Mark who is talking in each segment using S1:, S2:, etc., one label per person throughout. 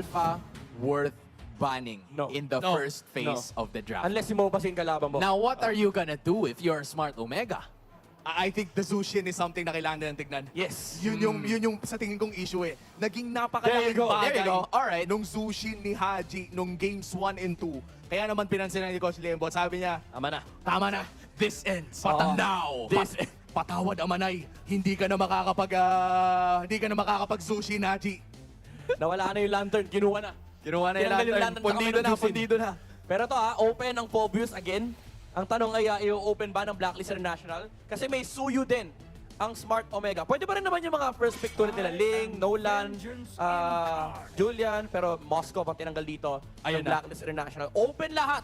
S1: Alpha worth banning
S2: No.
S1: in the
S3: No.
S1: first phase of the draft?
S2: Unless si Mobas yung kalaban mo.
S1: Now, what are you gonna do if you're Smart Omega?
S3: I think the Zushin is something na kailangan nilang tignan.
S2: Yes.
S3: Yun yung sa tingin kong issue eh. Naging
S2: There
S3: napakalaking
S2: you go,
S1: there
S3: bagay
S1: you go. Alright.
S3: nung Zushin ni Haji nung games 1 and 2. Kaya naman pinansin ni Coach Lembot. Sabi niya,
S2: Tama na.
S3: tama na. This ends.
S2: Oo.
S3: Now.
S2: This
S3: Patawad Amanay. Hindi ka na makakapag Zushin, Haji.
S2: Nawala na yung lantern, kinuha na.
S1: Kinuha na yung
S2: Tinanggal
S1: lantern.
S2: pundido na, pundido na. Pero to open ang Phobius again. Ang tanong ay i-open ba ng Blacklist International? Kasi may Suyu din ang Smart Omega. Pwede pa rin naman yung mga first pick tulad nila Ling, Nolan, Julian, pero Moscow pang tinanggal dito
S3: Ayun
S2: ng
S3: na.
S2: Blacklist International. Open lahat!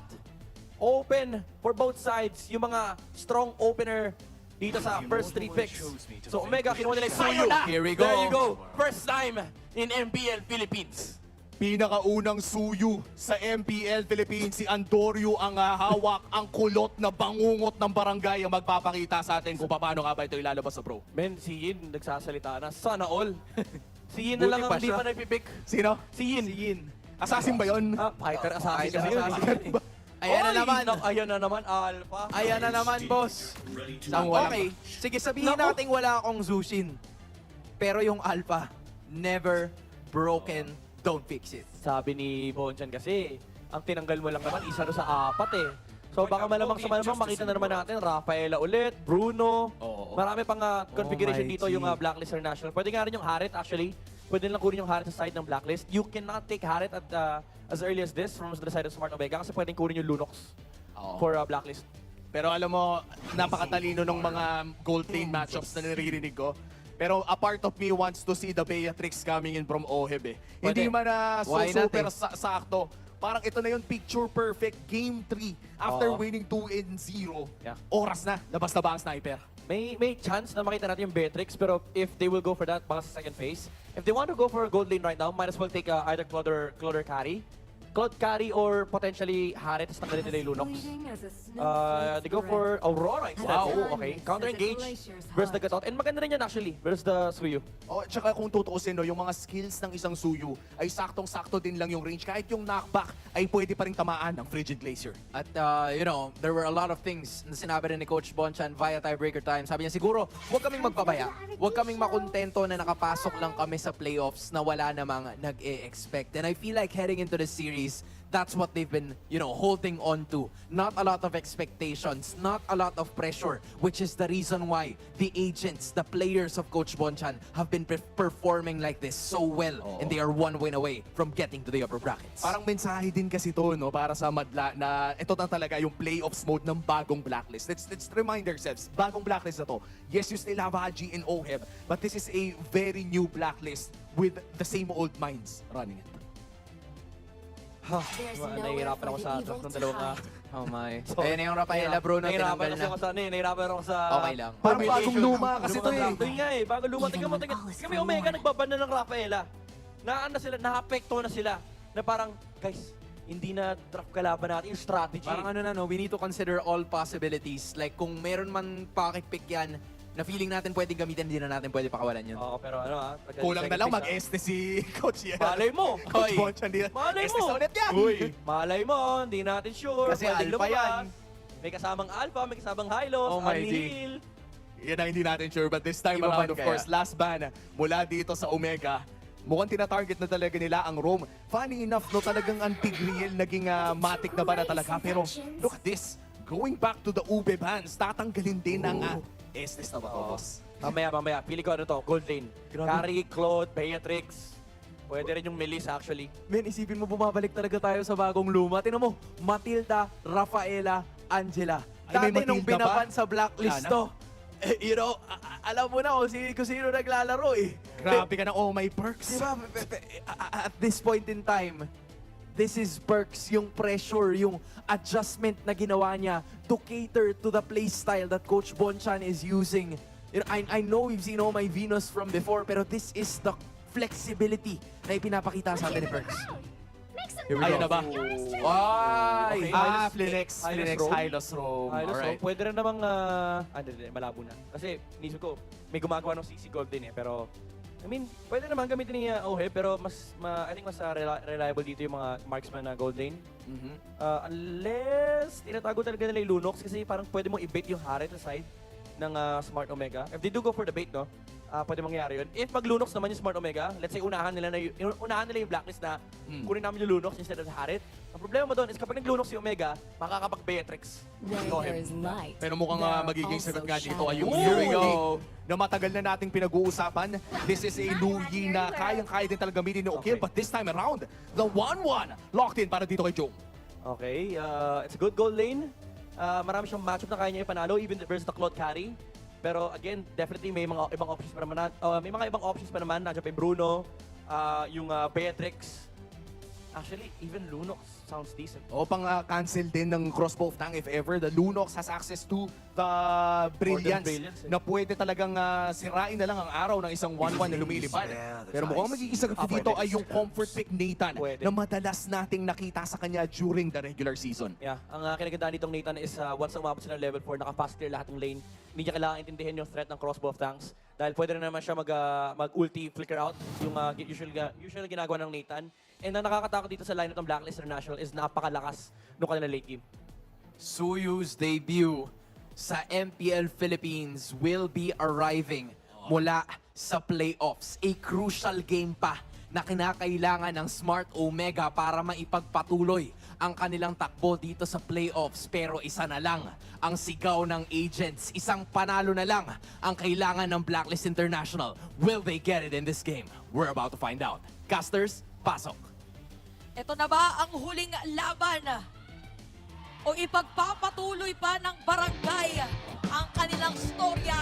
S2: Open for both sides. Yung mga strong opener dito sa first 3 picks. So Omega, kinuha nila yung Suyu.
S1: Here we go.
S2: There you go. First time in MPL Philippines.
S3: Pinakaunang suyu sa MPL Philippines, si Andorio ang hawak, ang kulot na bangungot ng barangay ang magpapakita sa atin kung paano nga ba ito ilalabas sa pro.
S2: Men, si Yin nagsasalita na. Sana all. Si Yin na lang
S1: Buti pa
S2: ang hindi
S1: siya.
S2: pa napipick.
S3: Sino?
S2: Si Yin.
S3: Assassin ba yun?
S2: Fighter assassin
S1: Fighter
S2: kasi yun.
S1: assassin. Ayan na
S2: Oy!
S1: naman.
S2: Ayan na naman, Alpha.
S1: Ayan na naman, boss.
S3: Nang walang-
S1: Okay, sige sabihin
S2: Naku.
S1: natin wala akong Zushin. Pero yung Alpha, never broken, don't fix it.
S2: Sabi ni Bonchan kasi, ang tinanggal mo lang naman, isa ro sa 4 eh. So baka malamang sa malamang makita na naman natin, Rafaela ulit, Bruno.
S3: Oo.
S2: Marami pang configuration
S1: Almighty.
S2: dito yung Blacklist International. Pwede nga rin yung Harit actually. Pwede lang kunin yung Harit sa side ng Blacklist. You cannot take Harit at as early as this from the side of Smart Omega kasi pwedeng kunin yung Lunox
S3: Oo.
S2: for Blacklist.
S3: Pero alam mo, napakatalino ng mga gold lane matchups na naririnig ko. Pero a part of me wants to see the Beatrix coming in from OHEB eh. Hindi man na
S1: Why not
S3: super
S1: eh?
S3: sakto. Parang ito na yung picture perfect game 3 after
S2: Oo.
S3: winning 2-0.
S2: Yeah.
S3: Oras na, labas na ba ang sniper?
S2: May chance na makita natin yung Beatrix, pero if they will go for that, baka sa second phase. If they want to go for a gold lane right now, might as well take either Claude or Carry. Claude Carry or potentially Harit, tapos tanggalin nila yung Lunox. They go for Aurora instead.
S3: Wow,
S2: Okay. Counter engage versus the Gatot. And maganda rin yan actually, versus the Suyu.
S3: Oh, tsaka kung tutuusin, no, yung mga skills ng isang Suyu ay saktong-sakto din lang yung range. Kahit yung knockback ay pwede pa rin tamaan ng Frigid Glacier.
S1: At, you know, there were a lot of things na sinabi rin ni Coach Bonchan via tiebreaker time. Sabi niya, siguro, huwag kaming magpabaya. Huwag kaming makontento na nakapasok lang kami sa playoffs na wala namang nag-e-expect. And I feel like heading into the series, that's what they've been, you know, holding on to. Not a lot of expectations, not a lot of pressure, which is the reason why the agents, the players of Coach Bonchan have been performing like this so well, and they are 1 win away from getting to the upper brackets.
S3: Parang mensahe din kasi to, no, para sa Madla na ito na talaga yung playoffs mode ng bagong Blacklist. Let's remind ourselves, bagong Blacklist na to. Yes, you still have Haji and OHEB, but this is a very new Blacklist with the same old minds running it.
S2: Nahihirapan ako sa draft ng dalawang
S1: Oh my. Ayun na yung Rafaela Bruno,
S2: Nahihirapan
S1: tinanggal
S2: kasi ako
S1: na.
S2: sa nahihirapan ako sa...
S1: Okay lang.
S3: Parang bagong luma kasi to eh.
S2: Ito nga eh, bagong luma. Tingnan mo, kami Omega nagbaban na ng Rafaela. Naapekto na sila. Na parang, guys, hindi na draft kalaban natin yung strategy.
S1: Parang ano na, no, we need to consider all possibilities. Like, kung meron man pocket-pick yan, na feeling natin pwedeng gamitin, hindi na natin pwede pakawalan yun.
S2: Oo, pero ano
S3: Kulang na lang mag-este si Coach Yan.
S2: Malay mo!
S3: Coach
S1: Hoy.
S3: Bonchan, di na.
S2: Malay
S3: Este
S2: mo!
S3: sa ulit yan!
S2: Malay mo, hindi natin sure.
S1: Kasi
S2: Pwedeng
S1: Alpha
S2: lumabas.
S1: yan.
S2: May kasamang Alpha, may kasamang Hylos,
S1: Oh my
S2: Anihil.
S3: Yan ang hindi natin sure, but this time
S1: Iba
S3: around,
S1: ban
S3: of
S1: kaya?
S3: course, last ban mula dito sa Omega. Mukhang tina-target na talaga nila ang Rome. Funny enough, no, talagang ang Tigreal naging matic na ba na talaga. Pero look at this. Going back to the Ube bans, tatanggalin din ang Estes na ba to, boss?
S2: Mamaya. Pili ko ano to, Gold Lane.
S3: Grabe.
S2: Carry, Claude, Beatrix. Pwede rin yung Melissa actually.
S1: Men, isipin mo, bumabalik talaga tayo sa bagong luma. Tingnan mo, Matilda, Rafaela, Angela.
S3: Ay, may
S1: Dati nung
S3: Matilda
S1: binaban
S3: ba?
S1: sa blacklist
S3: Wala na.
S1: to, you know, alam mo na kung sino naglalaro eh.
S3: Grabe ka na, oh my perks.
S1: Diba, at this point in time, this is Perks, yung pressure, yung adjustment na ginawa niya to cater to the play style that Coach Bonchan is using. You know, I know we've seen Oh My Venus from before, pero this is the flexibility na ipinapakita sa atin ni Perks. Here we
S3: Ayun
S1: go.
S3: na ba?
S1: Why?
S2: Okay.
S3: Flinex,
S2: Rome.
S3: Hylos Rome.
S2: Ayos,
S3: Alright.
S2: so, pwede rin namang, hindi, malabo na. Kasi, nisip ko, may gumagawa ng CC Gold din eh, pero I mean, pwede naman gamitin ni Ohe, pero I think mas reliable dito yung mga marksman na gold lane. Unless tinatago talaga nila yung Lunox kasi parang pwede mong i-bait yung Harit sa side ng Smart Omega. If they do go for the bait, no, pwede mangyari yun. If mag-Lunox naman yung Smart Omega, let's say unahan nila yung Blacklist na kunin namin yung Lunox instead of Harit. Ang problema mo doon is kapag nag-Lunox yung Omega, makakapag-Beatrix.
S3: Pero mukhang magiging sagot nga dito ay yung
S2: Here we
S3: Luyi na matagal na nating pinag-uusapan. This is a Luyi na kayang-kaya din talaga gamitin ni Okil.
S2: Okay.
S3: But this time around, the 1-1 locked in para dito kay Joe.
S2: Okay, it's a good gold lane. Marami siyang matchup na kaya niya ipanalo even versus the Claude carry. Pero again, definitely may mga ibang options pa naman. May mga ibang options pa naman. Nandiyan pa yung Bruno, yung Beatrix. Actually, even Lunox sounds decent.
S3: O pang-cancel din ng crossbow tank if ever the Lunox has access to the Brilliance
S2: Brilliance, eh.
S3: na pwede talagang sirain na lang ang araw ng isang 1-1 na lumilipad. Pero mukhang magiging sagot dito
S2: pwede.
S3: ay yung comfort pick Nathan
S2: Pwede.
S3: na madalas nating nakita sa kanya during the regular season.
S2: Yeah, ang kinagandaan nitong Nathan is once na umabot sila ng level 4, naka-fast clear lahat ng lane. Hindi niya kailangan intindihin yung threat ng crossbow of tanks. Dahil pwede na naman siya mag-ulti, flicker out, yung usually ginagawa ng Nathan. And ang nakakatakot dito sa lineup ng Blacklist International is napakalakas nung kanila late game.
S1: Suyu's debut sa MPL Philippines will be arriving mula sa playoffs. A crucial game pa na kinakailangan ng Smart Omega para maipagpatuloy ang kanilang takbo dito sa playoffs. Pero isa na lang ang sigaw ng agents. Isang panalo na lang ang kailangan ng Blacklist International. Will they get it in this game? We're about to find out. Casters, pasok.
S4: Ito na ba ang huling laban? O ipagpapatuloy pa ng barangay ang kanilang storya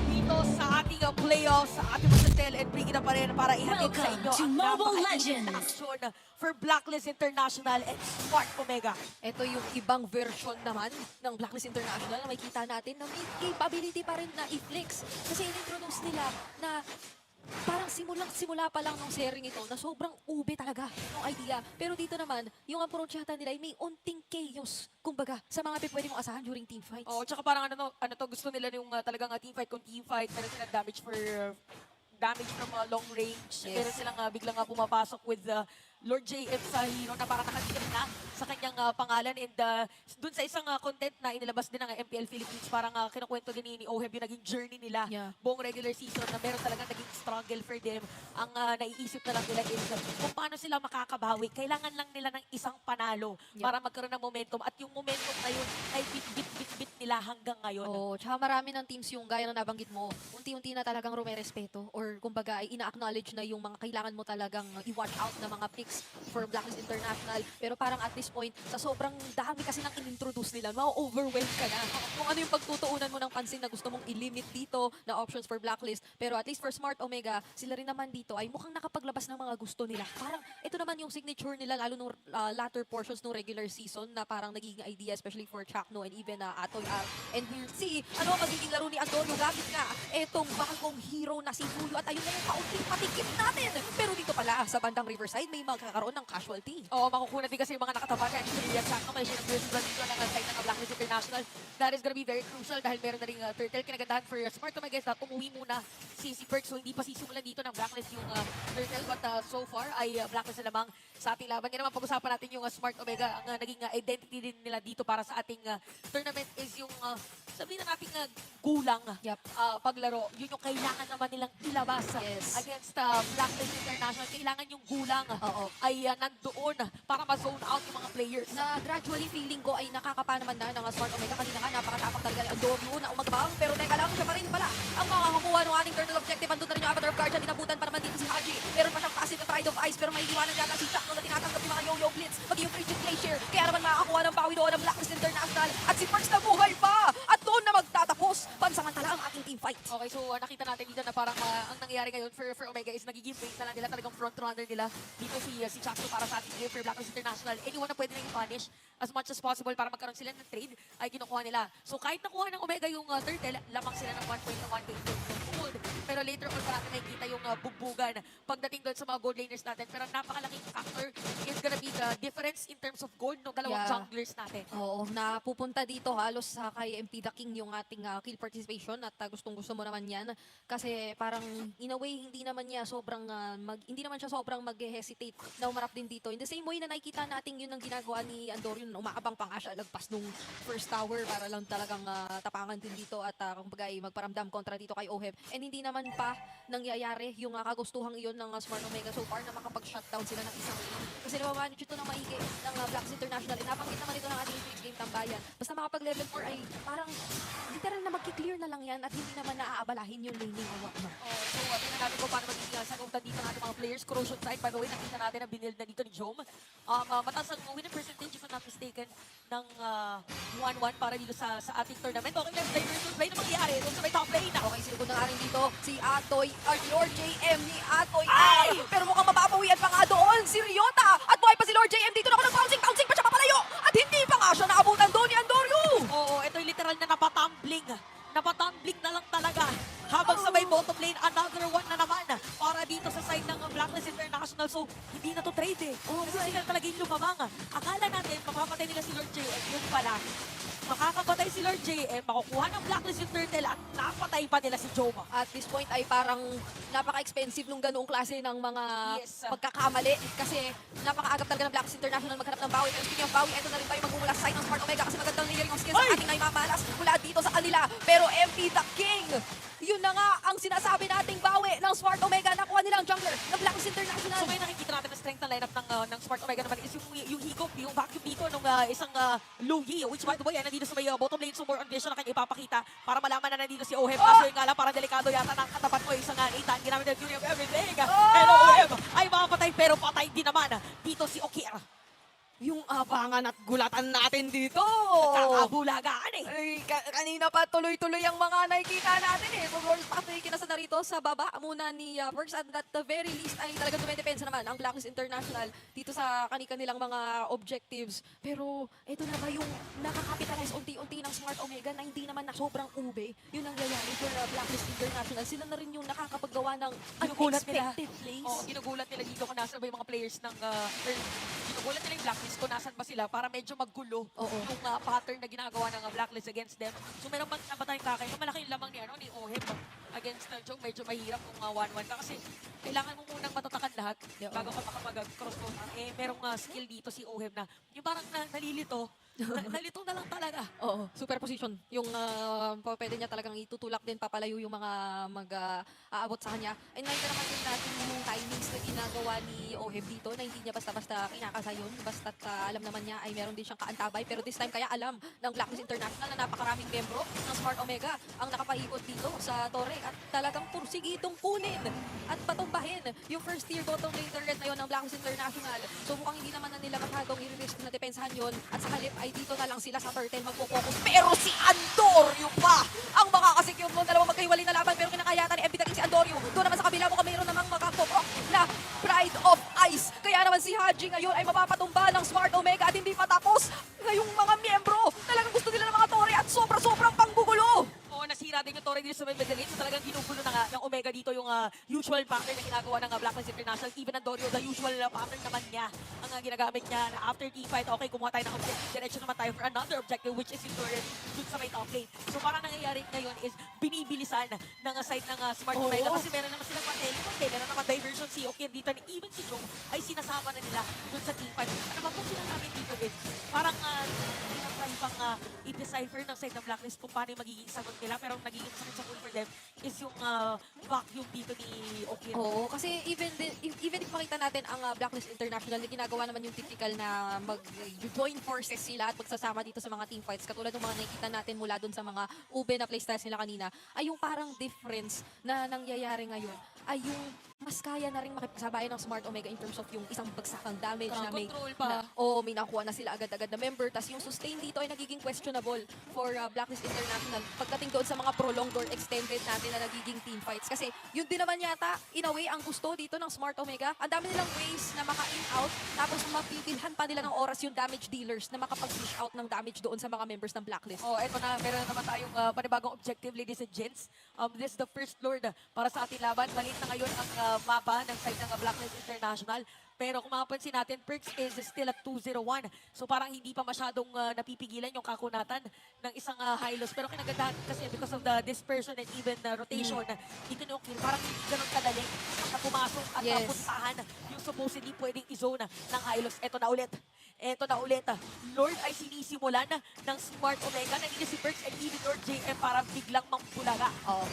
S4: dito sa ating playoffs, sa ating magsatel and bring it up pa rin para ihatid sa inyo
S5: Welcome to
S4: ang
S5: Mobile
S4: napakainit na
S5: Legends.
S4: aksyon for Blacklist International and Smart Omega.
S6: Ito yung ibang version naman ng Blacklist International na makikita natin na may capability pa rin na i-flex. Kasi in-introduce nila na parang simula pa lang nung sharing ito na sobrang ube talaga ng idea. Pero dito naman, yung approach yata nila ay may unting chaos. Kumbaga, sa mga pwede mong asahan during team fights.
S4: Oh, tsaka parang ano to, gusto nila yung talagang team fight kung team fight, meron silang damage from long range.
S6: Yes.
S4: Meron silang biglang pumapasok with Lord JF sa hero na parang nakadikit na sa kanyang pangalan. And dun sa isang content na inilabas din ng MPL Philippines, parang kinukwento din ni Oheb yung naging journey nila buong regular season na meron talagang naging struggle for them. Ang naiisip na lang nila is kung paano sila makakabawi. Kailangan lang nila ng isang panalo para magkaroon ng momentum. At yung momentum na yun ay bit nila hanggang ngayon.
S6: Oo, tsaka marami ng teams yung gaya na nabanggit mo, unti-unti na talagang rumerespeto or kumbaga ay ina-acknowledge na yung mga kailangan mo talagang i-watch out na mga picks for Blacklist International. Pero parang at this point, sa sobrang dami kasi nang in-introduce nila, ma-overwhelm ka na. Kung ano yung pagtutuunan mo ng pansin na gusto mong i-limit dito na options for Blacklist. Pero at least for Smart Omega, sila rin naman dito ay mukhang nakapaglabas ng mga gusto nila. Parang ito naman yung signature nila lalo nung latter portions ng regular season na parang nagiging idea especially for Chakno and even Atoy Al. And we'll see ano ang magiging laro ni Antonio gamit nga etong bagong hero na si Julio at ayun na yung kaunting patikip natin. Pero dito pala sa bandang Riverside may magkakaroon ng casualty.
S4: Oo, makukunan din kasi yung mga nakatabagan. Actually, yan sakto may siya ng versus dito ng side ng Blacklist International. That is gonna be very crucial dahil meron na rin Turtle. Kinagandahan for Smart Omega is that umuwi muna si Perks. So hindi pa sisimulan dito ng Blacklist yung Turtle. But so far ay Blacklist na lamang sa ating laban. Ngayon naman pag-usapan natin yung Smart Omega. Ang naging identity din nila dito para sa ating tournament is yung sabihin na natin gulang paglaro. Yun yung kailangan naman nilang ilabas against Blacklist International. Kailangan yung gulang ay nandoon para ma-zone out yung mga players.
S6: Na gradually feeling ko ay nakakapa naman na ng Smart Omega. Kanina nga napakatapak talaga ang Dobio na umagbang. Pero teka lang, siya pa rin pala ang makakakuha ng ating turtle objective. Andun na rin yung Avatar of Guardian. Inabutan pa naman dito si Haji. Meron pa siyang passive na Pride of Ice. Pero may iwanan yata si Chakno na tinatanggap yung mga Yo-Yo Blitz. Maging Frigid Glacier. Kaya naman makakakuha ng bawi doon ng Blacklist International. At si Perks na buhay pa. At doon na magtatapos. Pansamantala ang ating team fight.
S4: Okay, so nakita natin dito na parang ang nangyayari ngayon for Omega is nagiging base na lang nila talagang frontrunner nila. Dito si Chakno para sa ating game for Blacklist International. Anyone na pwede nang i-punish as much as possible para magkaroon sila ng trade ay kinukuha nila. So kahit nakuha ng Omega yung turtle, lamang sila ng 1 point na 1 game gold. pero later on natin nakikita yung bugbugan pagdating doon sa mga gold laners natin. Pero napakalaking factor is gonna be the difference in terms of gold ng dalawang
S6: Yeah.
S4: junglers natin.
S6: Oo, napupunta dito halos sa kay MP The King yung ating kill participation at gustong-gusto mo naman yan kasi parang in a way hindi naman siya sobrang mag-hesitate na umarap din dito. In the same way na nakikita natin yun ang ginagawa ni Andorion, umaabang pa nga siya lagpas nung first tower para lang talagang tapangan din dito at kumbaga magparamdam kontra dito kay Oheb. And hindi naman pa nangyayari yung kagustuhang iyon ng Smart Omega so far na makapag-shutdown sila ng isang game. Kasi nabamanage ito ng maigi ng Blacks International. Nabanggit naman ito ng ating Twitch game tambayan. Basta makapag-level 4 ay parang literal na magki-clear na lang yan at hindi naman naaabalahin yung laning o whatnot.
S4: So, tingnan natin kung paano magiging sagutan dito ng ating mga players. Corrosion side, by the way, nakita natin na binild na dito ni Jom. Mataas ang winning percentage, if I'm not mistaken, ng 1-1 para dito sa ating tournament. Okay, left diversion play na mangyayari doon sa may top lane.
S6: Okay, sinugod na nga rin dito si Atoy, Lord JM ni Atoy. Ay! Pero mukhang mapapawian pa nga doon si Ryota. At buhay pa si Lord JM dito na ako nag-bouncing pa siya papalayo. At hindi pa nga siya naabutan doon ni Andoryo.
S4: Oo, ito yung literal na napatumbling. Napatumbling na lang talaga. Habang sa may bottom lane, another one na naman para dito sa side ng Blacklist International. So, hindi na to trade eh. Kasi sila talaga yung lumamang. Akala natin, mapapatay nila si Lord JM. Yun pala, makakapatay si Lord JM, makukuha ng Blacklist yung turtle at napatay pa nila si Joma.
S6: At this point ay parang napaka-expensive nung ganoong klase ng mga
S4: Yes.
S6: pagkakamali. Kasi napakaagap talaga ng Blacklist International maghanap ng bawi. Pero speaking of bawi, ito na rin tayo magmumula sa side ng Smart Omega kasi magandang layering of skills ang ating naimamalas mula dito sa kanila. Pero MP The King, yun na nga ang sinasabi nating bawi ng Smart Omega. Nakuha nila ang jungler ng Blacklist International.
S4: So ngayon nakikita natin na strength ng lineup ng Smart Omega naman is yung higop, yung vacuum beacon ng isang Lugi, which by the way, nandito sa may bottom lane, so more on vision na kanya ipapakita para malaman na nandito si Oheb. Kaso yung nga lang, parang delikado yata ng katapat ko isang Nathan, ginamit ng Fury of Everything. And Oheb ay makapatay pero patay din naman dito si Okir.
S6: Yung abangan at gulatan natin dito.
S4: Kakabulagaan eh.
S6: Ay, kanina pa tuloy-tuloy ang mga nakikita natin eh. So, Lord, actually, kinasa na rito sa baba muna ni Perks at at the very least ay talagang dumedepensa naman ang Blacklist International dito sa kanilang mga objectives. Pero ito na ba yung nakakapitalize unti-unti ng Smart Omega na hindi naman na sobrang ube? Yun ang nangyayari for Blacklist International. Sila na rin yung nakakapaggawa ng
S4: Ginugulat nila.
S6: unexpected plays.
S4: Oo, ginugulat nila dito kung nasa ba yung mga players ng ginugulat nila yung Blacklist kung nasan ba sila para medyo maggulo
S6: Oo.
S4: yung pattern na ginagawa ng Blacklist against them. So meron bang nabatay kakay? Malaki yung lamang ni Oheb against Joe. Medyo mahirap kung 1-1 ka kasi kailangan mo munang matatakan lahat bago ka makapag-cross road. Merong skill dito si Oheb na yung parang nalilito. Nalito na lang talaga.
S6: Oo, superposition. Yung pwede niya talagang itutulak din, papalayo yung mga mag-aabot sa kanya. And nakita naman din natin yung timings na ginagawa ni Oheb dito na hindi niya basta-basta kinakasa yun. Basta't alam naman niya ay meron din siyang kaantabay. Pero this time kaya alam ng Blacklist International na napakaraming membro ng Smart Omega ang nakapaikot dito sa Torre at talagang pursigitong kunin at patumbahin yung first tier bottom lane turret na yun ng Blacklist International. So mukhang hindi naman na nila masyadong i-risk na depensahan yun at sa halip ay dito na lang sila sa turtle magpo-focus. Pero si Andoryo pa ang makakasecure mo. Dalawang magkahiwalay na laban pero kinakayatan ni MP The King si Andoryo. Doon naman sa kabila mo mayroon namang magkakopok na Pride of Ice. Kaya naman si Haji ngayon ay mapapatumba ng Smart Omega at hindi pa tapos ngayong mga miyembro. Talagang gusto nila ng mga Torre at sobra-sobrang panggugulo.
S4: Oo, nasira din yung Torre dito sa may middle lane. So talagang ginugulo na nga ng Omega dito yung usual pattern na ginagawa ng Blacklist International. Even Andorio, the usual pattern naman niya ang ginagamit niya na after teamfight, okay, kumuha tayo ng objective. Diretso naman tayo for another objective which is yung Torre dun sa may top lane. So parang nangyayari ngayon is binibilisan ng side ng Smart Omega kasi meron naman silang teleport eh. Meron naman diversion si Okir dito and even si Joe ay sinasama na nila dun sa teamfight. Ano ba kung sinasabi dito is parang tinatry pang i-decipher ng side ng Blacklist kung paano yung magiging sagot nila pero ang nagiging sakit sa goal for them is yung vacuum dito ni Okir.
S6: Oo, kasi even if makita natin ang Blacklist International na ginagawa naman yung typical na mag-join forces sila at magsasama dito sa mga teamfights katulad ng mga nakikita natin mula dun sa mga ube na playstyles nila kanina ay yung parang difference na nangyayari ngayon ay yung mas kaya na rin makipagsabayan ng Smart Omega in terms of yung isang bagsakang damage na may
S4: Control pa.
S6: may nakuha na sila agad-agad na member. Tapos yung sustain dito ay nagiging questionable for Blacklist International pagdating doon sa mga prolonged or extended natin na nagiging team fights. Kasi yun din naman yata, in a way, ang gusto dito ng Smart Omega. Ang dami nilang ways na maka-in-out tapos mapibilhan pa nila ng oras yung damage dealers na makapag-dish out ng damage doon sa mga members ng Blacklist.
S4: Oh, eto na, meron na naman tayong panibagong objective, ladies and gents. This is the first Lord para sa ating laban. Maliit na ngayon ang mapa ng side ng Blacklist International. Pero kung mapapansin natin, Perks is still at 2-0-1. So parang hindi pa masyadong napipigilan yung kakunatan ng isang Hylos. Pero kinagandahan kasi because of the dispersion and even rotation, dito yung kill, parang hindi ganun kadali na pumasok at
S6: Yes.
S4: puntahan yung supposedly pwedeng i-zone ng Hylos. Eto na ulit. Lord ay sinisimulan ng Smart Omega. Nandito si Perks and even Lord JM parang biglang mangpulaga.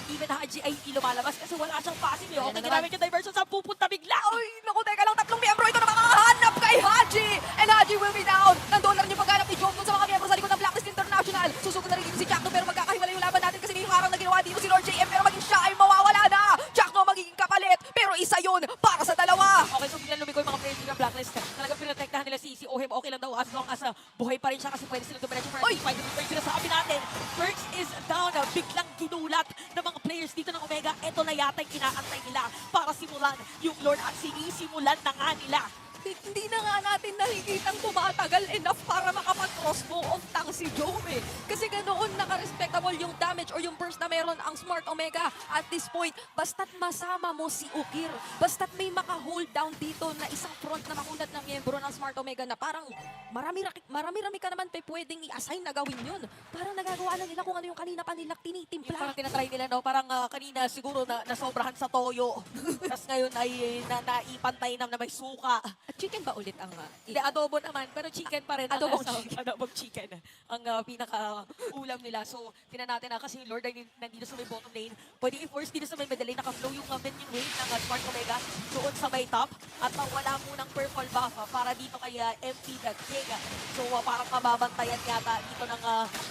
S4: Even Haji ay hindi lumalabas kasi wala siyang passing.
S6: Ayan
S4: Okay,
S6: na
S4: ginamit yung diversion sa pupunta bigla.
S5: Ay, naku, teka lang, tatlong miyembro ito na makakahanap kay Haji! And Haji will be down! Nandoon na rin yung pagganap ni Job dun sa mga miyembro sa likod ng Blacklist International. Susugod na rin si Jackno pero magkakahiwalay yung laban natin kasi may harang na ginawa dito si Lord JM pero maging siya ay mawawala na! Jackno magiging kapalit pero isa yun para sa dalawa!
S4: Okay, so biglang lumiko yung mga players ng Blacklist. Talagang pinotektahan nila si Ohem. Okay lang daw as long as buhay pa rin siya kasi pwede silang dumiretso for a fight. Pero sinasabi natin, Perks is down. Biglang ginulat ng mga players dito ng Omega. Ito na yata yung inaantay nila para simulan yung Lord at sinisimulan na nga nila.
S5: Hindi na nga natin nakikitang tumatagal enough para makapag-crossbow of tank si Jome. Kasi ganoon naka-respectable yung damage or yung burst na meron ang Smart Omega at this point. Basta't masama mo si Ukir, basta't may maka-hold down dito na isang front na makulat ng miyembro ng Smart Omega na parang marami-rami ka naman pwedeng i-assign na gawin yun. Parang nagagawa na nila kung ano yung kanina pa nila
S4: Yung
S5: tinitimpla.
S4: parang tinatry nila, no? Parang kanina siguro nasobrahan sa toyo. Tapos ngayon ay naipantay na may suka.
S5: At chicken ba ulit ang...
S4: Hindi, adobo naman, pero chicken pa rin.
S5: Adobong
S4: ang,
S5: chicken.
S4: Adobong chicken. Ang pinaka-ulam nila. So, tinan natin kasi yung Lord ay nandito sa may bottom lane. Pwede i-force dito sa may middle lane. Naka-flow yung minion wave ng Smart Omega doon sa may top. At wala munang purple buff para dito kay MP the King. So, parang mababantayan yata dito ng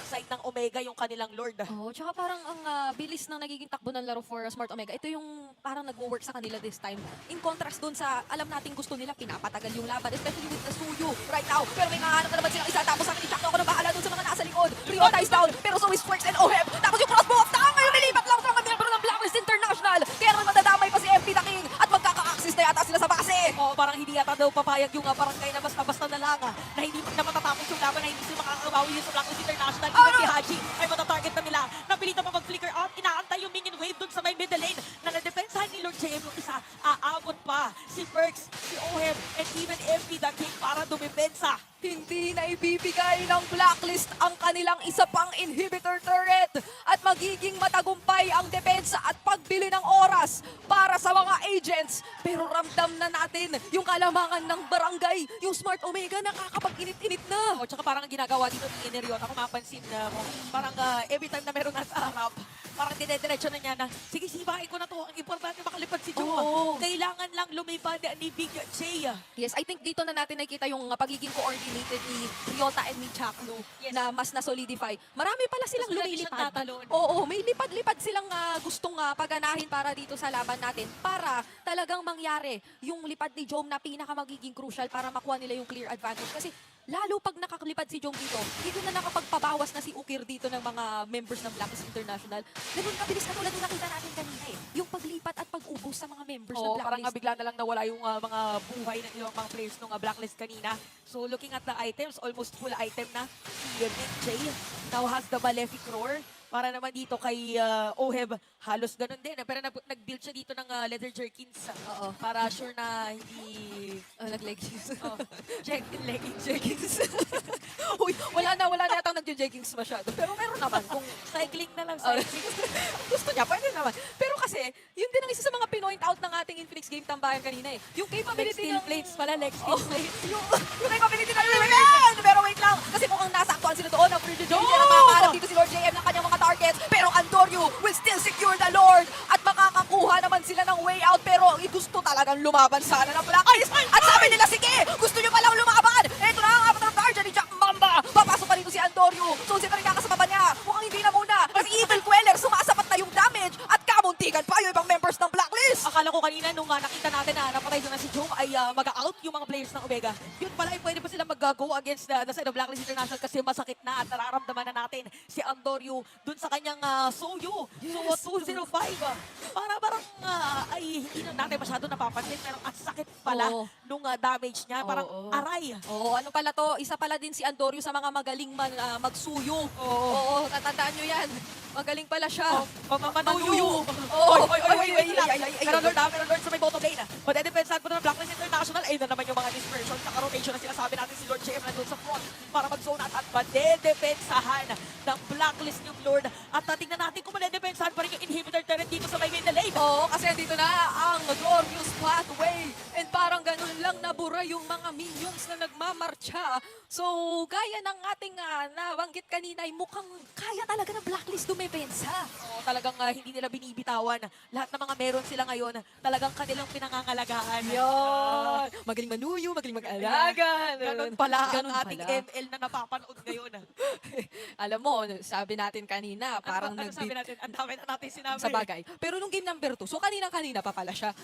S4: side ng Omega yung kanilang Lord.
S6: Oh, tsaka parang ang bilis ng nagiging takbo ng laro for Smart Omega. Ito yung parang nag-work sa kanila this time. In contrast dun sa alam nating gusto nila, pinapatagal yung laban, especially with the Suyu right now. Pero may mahanap na naman silang isa. Tapos sa akin ni Jackno ako na bahala dun sa mga nasa likod. Riota is down, pero so is Perks and Oheb. Tapos yung crossbow of Tang, ngayon nilipat lang sa mga miyembro ng Blacklist International. Kaya naman matadamay pa si MP the King at magkaka-access na yata sila sa base.
S4: Oo, parang hindi yata daw papayag yung barangay na basta-basta na lang na hindi na matatapos yung laban, na hindi sila makakabawi yung sa Blacklist International. Even si Haji ay matatarget na nila. Napilitan pa mag-flicker out, inaantay yung minion wave dun sa may middle lane na nadepensahan ni Lord JM yung isa. Aabot pa si Perks, si Ohem, and even MP the King para dumipensa.
S5: Hindi na ibibigay ng Blacklist ang kanilang isa pang inhibitor turret at magiging matagumpay ang depensa at pagbili ng oras para sa mga agents. Pero ramdam na natin yung kalamangan ng barangay. Yung Smart Omega nakakapag-init-init na.
S4: O, tsaka parang ang ginagawa dito ni Eneriota, kung mapansin mo, parang every time na meron nasa harap, parang dinediretso na niya na, sige, sibahin ko na to. Ang importante makalipad si Joe.
S5: Oo.
S4: Kailangan lang lumipad ni Big J.
S6: Yes, I think dito na natin nakikita yung pagiging coordinated ni Ryota and ni Chakno
S4: Yes.
S6: na mas na-solidify. Marami pala silang
S4: Mas marami
S6: lumilipad.
S4: siyang tatalon.
S6: Oo, may lipad-lipad silang gustong paganahin para dito sa laban natin para talagang mangyari yung lipad ni Jom na pinaka magiging crucial para makuha nila yung clear advantage. Kasi lalo pag nakaklipad si Jom dito na nakapagpabawas na si Ukir dito ng mga members ng Blacklist International. Ganun kabilis katulad yung nakita natin kanina eh. Yung paglipat at pag-ubos sa mga members ng
S4: Oo, parang
S6: Blacklist.
S4: bigla na lang nawala yung mga buhay ng ilang mga players ng Blacklist kanina. So looking at the items, almost full item na si Big J now has the Malefic Roar. Para naman dito kay Oheb, halos ganun din. Pero nag-build siya dito ng leather jerkins.
S6: Oo.
S4: Para sure na hindi...
S6: Nag-leggings.
S4: Leggings.
S5: Uy, wala na yatang nag-jeggings masyado. Pero meron naman kung
S4: Cycling na lang,
S5: Oh.
S4: cycling.
S5: gusto niya, pwede naman. Pero kasi, yun din ang isa sa mga pinoint out ng ating Infinix Game Tambayan kanina eh. Yung
S4: Leg
S5: capability
S4: steel
S5: ng...
S4: plates pala, leg
S5: Oh,
S4: steel plates.
S5: yung capability ng Lilian! Pero wait lang, kasi mukhang nasaktuan sila doon ng Frigid Joe. Siya nakakaharap dito si Lord JM ng kanyang mga targets. Pero Andorio will still secure the Lord. At makakakuha naman sila ng way out. Pero gusto talagang lumaban sana ng Blacklist. At sabi nila, sige, gusto nyo palang lumaban. Ito na ang apat ng target ni Jack Mamba. Papasok pa rito si Andorio. Susi pa rin kakasama pa niya. Mukhang hindi na muna. Kasi Evil Queller, sumasapat na yung damage. At kamuntikan pa yung ibang members ng Blacklist.
S4: Akala ko kanina nung nakita natin na napatay doon na si Joe ay mag out yung mga players ng Omega, yun pala ay pwede pa sila mag-go against the side of Blacklist International kasi masakit na at nararamdaman na natin si Andorio dun sa kanyang Soyu. So 205. Parang ay hindi na natin masyado napapansin pero ang sakit pala
S6: Oo.
S4: nung damage niya. Parang
S6: Oo.
S4: aray.
S6: Oo, ano pala to? Isa pala din si Andorio sa mga magaling magsuyo. Oo, tatandaan nyo yan. Magaling pala siya.
S4: Manuyu.
S6: Oo.
S4: Pero Lord sa may bottom lane. Madedepensahan po ng Blacklist International. Ayun na naman yung mga dispersion sa rotation na sinasabi natin si Lord JM nandun sa front para mag-zone out at madedepensahan ng Blacklist yung Lord. At tingnan natin kung madedepensahan pa rin yung inhibitor turret dito sa may middle lane.
S6: Oo, kasi dito na ang glorious pathway. And parang ganun lang nabura yung mga minions na nagmamarcha. So, gaya ng ating nabanggit kanina, ay mukhang kaya talaga ng Blacklist dumepensa.
S4: Oo, talagang hindi nila binibitawan. Lahat ng mga meron sila ngayon, talagang kanilang pinangangalagaan.
S6: Yun! Magaling manuyo, magaling mag-alaga.
S4: Ganun pala
S6: Ganun
S4: ang ating
S6: pala.
S4: ML na napapanood ngayon.
S6: Alam mo, sabi natin kanina, parang
S4: ano sabi natin? Ang dami na natin sinabi.
S6: sa bagay. Pero nung game number 2, so kanina-kanina pa pala siya,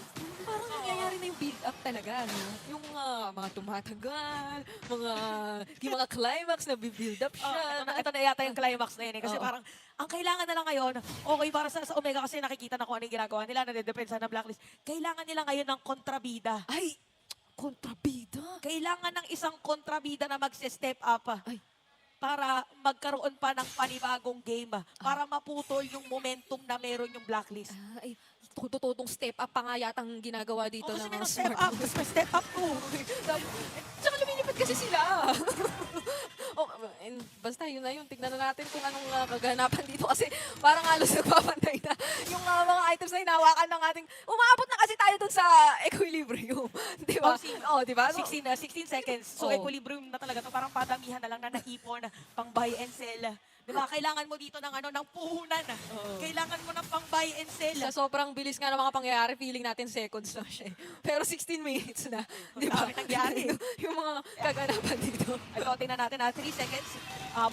S6: parang nangyayari na yung build-up talaga, no? Yung mga tumatagal, yung mga climax na build up siya.
S4: Ito na yata yung climax na yun eh. Kasi
S6: Oo.
S4: parang, ang kailangan na lang ngayon, okay, para sa Omega kasi nakikita na kung ano yung ginagawa nila, nade-depensa ng Blacklist. Kailangan nila ngayon ng kontrabida.
S6: Ay, kontrabida.
S4: Kailangan ng isang kontrabida na magse-step up.
S6: Ay.
S4: Para magkaroon pa ng panibagong game. Para maputol yung momentum na meron yung Blacklist.
S6: Ay, tututong step up pa nga yatang ginagawa dito
S4: O kasi
S6: ng
S4: may
S6: mga
S4: step
S6: smart.
S4: up, tapos may step up too.
S6: Tsaka lumilipad kasi sila. And basta yun na yun. Tignan na natin kung anong kaganapan dito kasi parang halos nagpapantay na yung mga items na hinawakan ng ating... Umaabot na kasi tayo dun sa equilibrium. Di ba? Di ba?
S4: 16 seconds. So,
S6: Oo.
S4: equilibrium na talaga to. Parang padamihan na lang na naipon pang buy and sell. Di ba? Kailangan mo dito ng ng puhunan. Kailangan mo ng pang buy and sell.
S6: Sa sobrang bilis nga ng mga pangyayari, feeling natin seconds lang siya. Pero 16 minutes na. Di ba?
S4: Dami nangyari.
S6: yung mga kaganapan dito.
S4: Ito, tingnan natin 3 seconds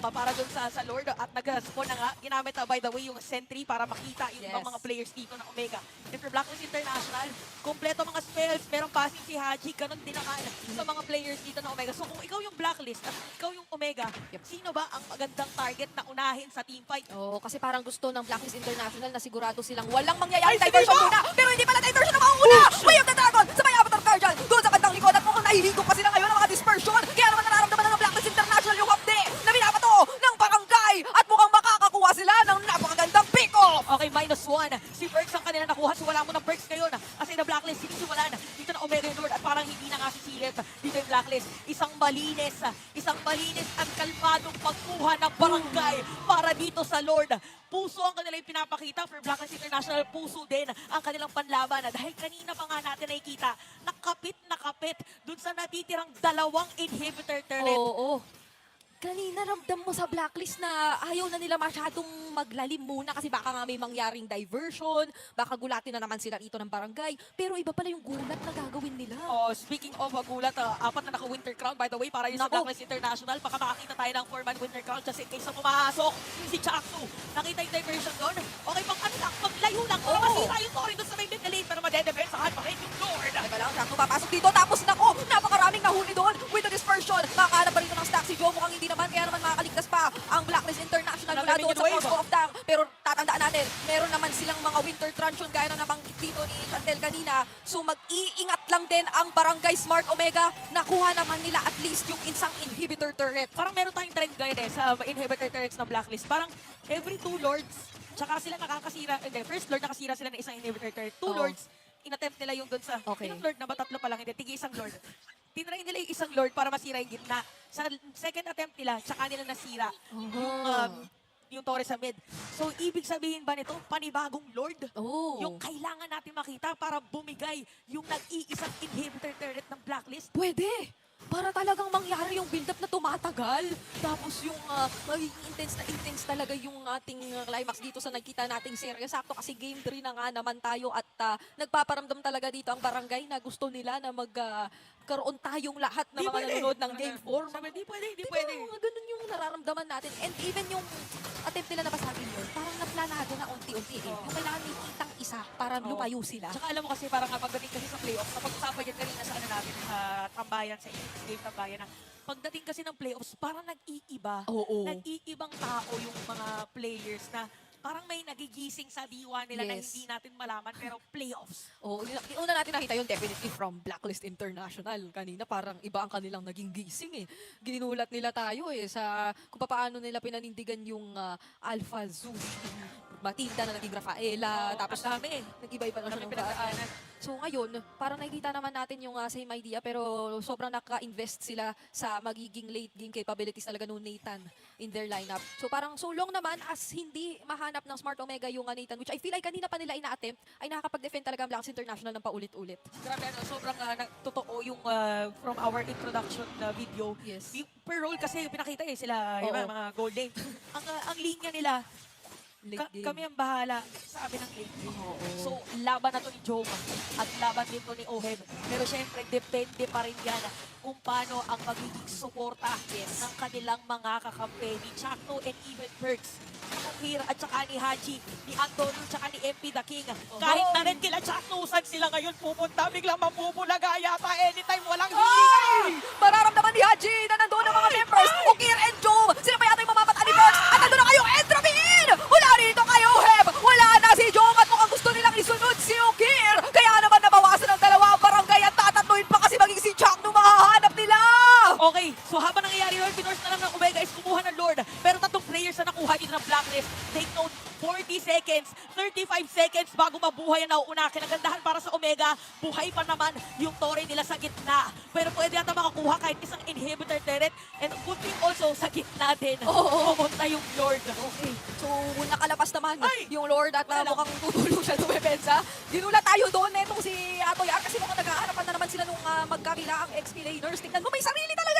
S4: para dun sa Lord at nag-spawn na nga. Ginamit by the way yung sentry para makita yung
S6: Yes.
S4: mga players dito ng Omega. And for Blacklist International, kompleto mga spells, merong passing si Haji, ganun din naman sa mga players dito ng Omega. So kung ikaw yung Blacklist at ikaw yung Omega, sino ba ang magandang target na unahin sa teamfight?
S6: Oo, kasi parang gusto ng Blacklist International na sigurado silang walang mangyayaring
S4: Ay,
S6: diversion
S4: sige ba?
S6: muna. Pero hindi pala diversion ang mauna. Way of the Dragon! Sabay Avatar Guardian! Doon sa kantang likod at mukhang nahihigop pa sila ngayon ng mga dispersion. Kaya naman nararamdaman na ng Blacklist International yung hapde na binabato ng barangay at mukhang makakakuha sila ng napakagandang pick-off.
S4: Okay, -1. Si Perks ang kanila nakuha. So wala mo ng Perks ngayon. Kasi na Blacklist, sinisimulan dito na Omega Lord at parang hindi na nga sisilip dito yung Blacklist. Isang malinis at kalmadong pagkuha ng barangay para dito sa Lord. Puso ang kanila yung pinapakita for Blacklist International. Puso din ang kanilang panlaban. Dahil kanina pa nga natin nakikita, nakapit dun sa natitirang 2 inhibitor turret.
S6: Oo. Kanina ramdam mo sa Blacklist na ayaw na nila masyadong maglalim muna kasi baka nga may mangyaring diversion, baka gulatin na naman sila rito ng barangay. Pero iba pala yung gulat na gagawin nila.
S4: Oh, speaking of gulat, 4 na naka-Winter Crown by the way para yun sa
S6: Nako.
S4: Blacklist International. Baka makakita tayo ng 4-man Winter Crown just in case na pumasok si Chaksu. Nakita yung diversion doon. Okay, maglayo lang. Para masira yung Tori doon sa may middle lane pero madedepensahan pa rin yung Lord.
S6: Teka lang, Shaq, papasok dito. Tapos nako, napakaraming nahuli doon with the dispersion. Makahanap pa rito ng stack si Joe. Mukhang hindi naman, kaya naman makakaligtas pa ang Blacklist International mula doon sa Force of Tank. Pero tatandaan natin, meron naman silang mga winter truncheon gaya na nabanggit dito ni Chantel kanina. So mag-iingat lang din ang Barangay Smart Omega. Nakuha naman nila at least yung isang inhibitor turret.
S4: Parang meron tayong trend guide sa inhibitor turrets ng Blacklist. Parang every 2 Lords, tsaka sila nakakasira, first Lord nakasira sila ng isang inhibitor turret. 2
S6: Oo.
S4: Lords, inattempt nila yung doon sa,
S6: Okay.
S4: ilang Lord na ba? 3 pa lang, hindi, tigi isang Lord. Tinry nila yung isang Lord para masira yung gitna. Sa second attempt nila, tsaka nila nasira yung Torres sa mid. So, ibig sabihin ba nito, panibagong Lord?
S6: Oh.
S4: Yung kailangan natin makita para bumigay yung nag-iisang inhibitor turret ng Blacklist.
S6: Pwede. Para talagang mangyari yung build-up na tumatagal. Tapos yung magiging intense talaga yung ating climax dito sa nagkita nating serye. Sakto kasi game 3 na nga naman tayo at nagpaparamdam talaga dito ang barangay na gusto nila na magkaroon tayong lahat ng
S4: Di
S6: mga
S4: pwede.
S6: nanonood ng game 4.
S4: Sabi, di pwede.
S6: Ganun yung nararamdaman natin. And even yung attempt nila na basagin yun, parang naplanado na unti unti-unti eh. Yung kailangan may kitang isa para lumayo sila.
S4: Tsaka alam mo kasi parang pagdating kasi sa playoffs, napag-usapan yan kanina sa ano natin, sa tambayan, sa game tambayan na pagdating kasi ng playoffs, parang nag-iiba.
S6: Oo.
S4: Nag-iibang tao yung mga players na parang may nagigising sa diwa nila na
S6: Yes.
S4: hindi natin malaman pero playoffs.
S6: Oo, yung una natin nakita yun definitely from Blacklist International. Kanina parang iba ang kanilang naging gising eh. Ginulat nila tayo eh sa kung paano nila pinanindigan yung Alpha Zeus, yung Matilda na naging Rafaela, tapos
S4: ang dami.
S6: nag-iba-iba na siya
S4: Ang
S6: ng
S4: pinagdaanan.
S6: daanan. So ngayon, parang nakikita naman natin yung same idea pero sobrang naka-invest sila sa magiging late game capabilities talaga nung Nathan in their lineup. So parang so long naman as hindi mahanap ng Smart Omega yung Nathan, which I feel like kanina pa nila ina-attempt, ay nakakapag-defend talaga ang Blacks International ng paulit-ulit.
S4: Grabe, ano, sobrang totoo yung from our introduction na video.
S6: Yes.
S4: Yung per role kasi yung pinakita sila, yung
S6: Oo.
S4: mga gold lane. ang linya nila,
S6: Late game.
S4: kami ang bahala sa amin ng late game. So, laban na to ni Joma at laban din to ni Oheb. Pero syempre, depende pa rin yan kung paano ang magiging suporta ng kanilang mga kakampi ni Chakno and even Perks. Kira at saka ni Haji, ni Antonio, at saka ni MP The King. Kahit na rin kila Chaknusan sila ngayon pupunta, biglang mapupulaga yata anytime walang
S5: Ay! Mararamdaman ni Haji na nandun ang mga members. Ukir and Joe. Sila pa yata yung mamamat ni Perks. At nandun na kayo, Entramin! Wala rito kayo, Heb. Wala na si Joe at mukhang gusto nilang isunod si Ukir. Kaya naman nabawasan ng dalawa ang barangay at tatatluin pa kasi maging si Chuck nung mahahanap nila.
S4: Okay, so habang nangyayari yun, pinors na lang ng Omega is kumuha ng Lord. Pero tatlong players na nakuha dito ng Blacklist. Take note, 40 seconds, 35 seconds bago mabuhay ang nauuna. Kinagandahan para sa Omega, buhay pa naman yung Torre nila sa gitna. Pero pwede yata makakuha kahit isang inhibitor turret. And good thing also, sa gitna din, pumunta yung Lord.
S5: Okay, so nakalabas naman
S4: Ay!
S5: yung Lord at
S4: Wala lang.
S5: mukhang tutulong siya dumepensa. Ginulat tayo doon netong si Atoy R kasi mukhang nag-aarapan na naman sila nung magkabilaang XP laners. Tingnan mo, may sarili talaga